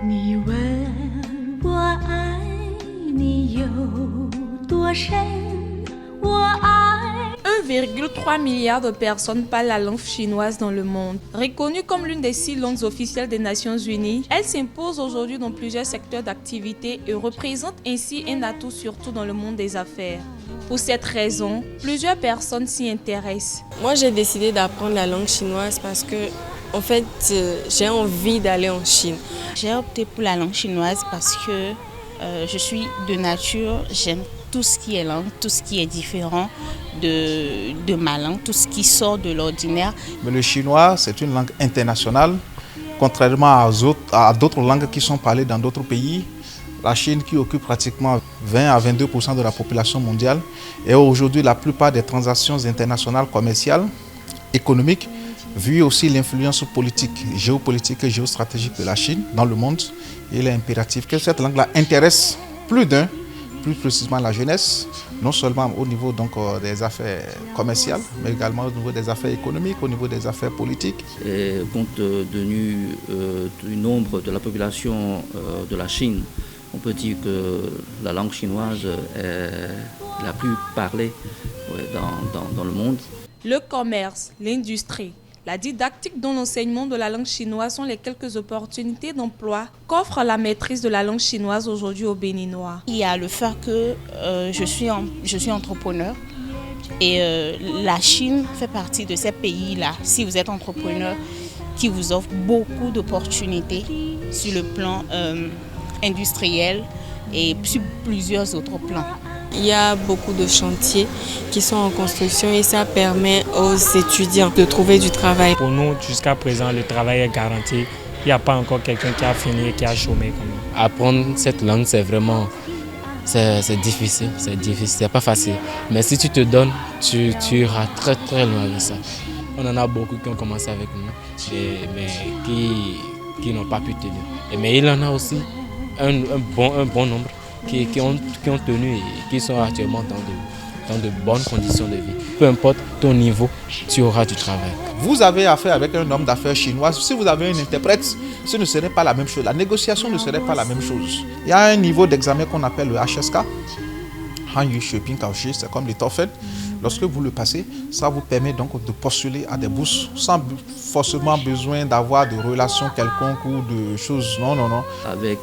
你问我爱你有多深，我爱。 1,3 milliard de personnes parlent la langue chinoise dans le monde. Reconnue comme l'une des 6 langues officielles des Nations Unies, elle s'impose aujourd'hui dans plusieurs secteurs d'activité et représente ainsi un atout surtout dans le monde des affaires. Pour cette raison, plusieurs personnes s'y intéressent. Moi, j'ai décidé d'apprendre la langue chinoise parce que, en fait, j'ai envie d'aller en Chine. J'ai opté pour la langue chinoise parce que je suis de nature, j'aime tout ce qui est langue, tout ce qui est différent de ma langue, tout ce qui sort de l'ordinaire. Mais le chinois, c'est une langue internationale, contrairement à d'autres langues qui sont parlées dans d'autres pays. La Chine, qui occupe pratiquement 20 à 22% de la population mondiale, est aujourd'hui la plupart des transactions internationales commerciales, économiques, vu aussi l'influence politique, géopolitique et géostratégique de la Chine dans le monde. Il est impératif que cette langue-là intéresse plus d'un, plus précisément la jeunesse, non seulement au niveau donc, des affaires commerciales, mais également au niveau des affaires économiques, au niveau des affaires politiques. Et compte tenu du nombre de la population de la Chine, on peut dire que la langue chinoise est la plus parlée dans le monde. Le commerce, l'industrie, la didactique dans l'enseignement de la langue chinoise sont les quelques opportunités d'emploi qu'offre la maîtrise de la langue chinoise aujourd'hui aux Béninois. Il y a le fait que je suis entrepreneur et la Chine fait partie de ces pays-là, si vous êtes entrepreneur, qui vous offre beaucoup d'opportunités sur le plan industriel et sur plusieurs autres plans. Il y a beaucoup de chantiers qui sont en construction et ça permet aux étudiants de trouver du travail. Pour nous, jusqu'à présent, le travail est garanti. Il n'y a pas encore quelqu'un qui a fini et qui a chômé. Apprendre cette langue, c'est vraiment difficile. C'est pas facile. Mais si tu te donnes, tu iras très très loin de ça. On en a beaucoup qui ont commencé avec nous, mais qui n'ont pas pu tenir. Mais il y en a aussi un bon nombre qui ont tenu et qui sont actuellement dans de bonnes conditions de vie. Peu importe ton niveau, tu auras du travail. Vous avez affaire avec un homme d'affaires chinois. Si vous avez un interprète, ce ne serait pas la même chose. La négociation ne serait pas la même chose. Il y a un niveau d'examen qu'on appelle le HSK. Hanyu Shopping Kaoshi, c'est comme les TOEFL. Lorsque vous le passez, ça vous permet donc de postuler à des bourses sans forcément besoin d'avoir de relations quelconques ou de choses. Non. Avec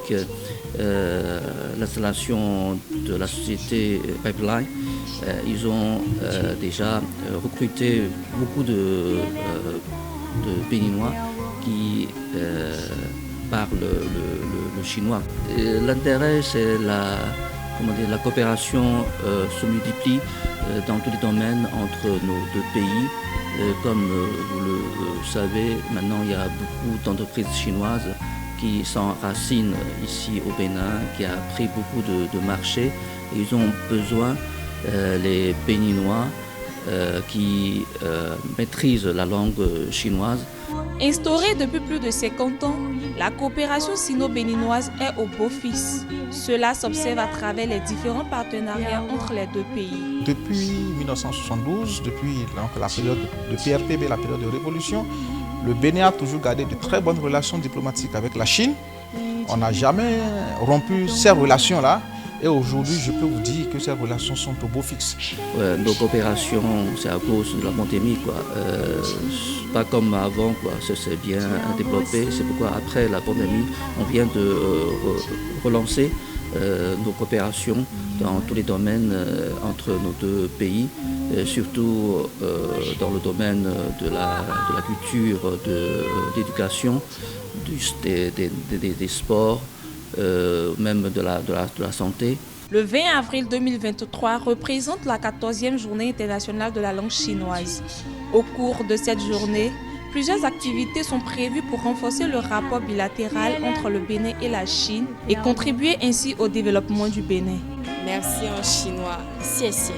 l'installation de la société Pipeline, ils ont déjà recruté beaucoup de Béninois qui parlent le chinois. L'intérêt, c'est la coopération se multiplie dans tous les domaines entre nos deux pays. Comme vous le savez, maintenant il y a beaucoup d'entreprises chinoises qui s'enracinent ici au Bénin, qui a pris beaucoup de marchés. Ils ont besoin, les Béninois, qui maîtrisent la langue chinoise. Instaurée depuis plus de 50 ans, la coopération sino-béninoise est au beau fixe. Cela s'observe à travers les différents partenariats entre les deux pays. Depuis 1972, depuis la période de PRPB, la période de révolution, le Bénin a toujours gardé de très bonnes relations diplomatiques avec la Chine. On n'a jamais rompu ces relations-là. Et aujourd'hui, je peux vous dire que ces relations sont au beau fixe. Nos coopérations, c'est à cause de la pandémie, quoi. Pas comme avant, quoi. Ça s'est bien développé. C'est pourquoi après la pandémie, on vient de relancer nos coopérations dans tous les domaines entre nos deux pays, surtout dans le domaine de la culture, de l'éducation, des sports, même de la santé. Le 20 avril 2023 représente la 14e journée internationale de la langue chinoise. Au cours de cette journée, plusieurs activités sont prévues pour renforcer le rapport bilatéral entre le Bénin et la Chine et contribuer ainsi au développement du Bénin. Merci en chinois. Xie xie.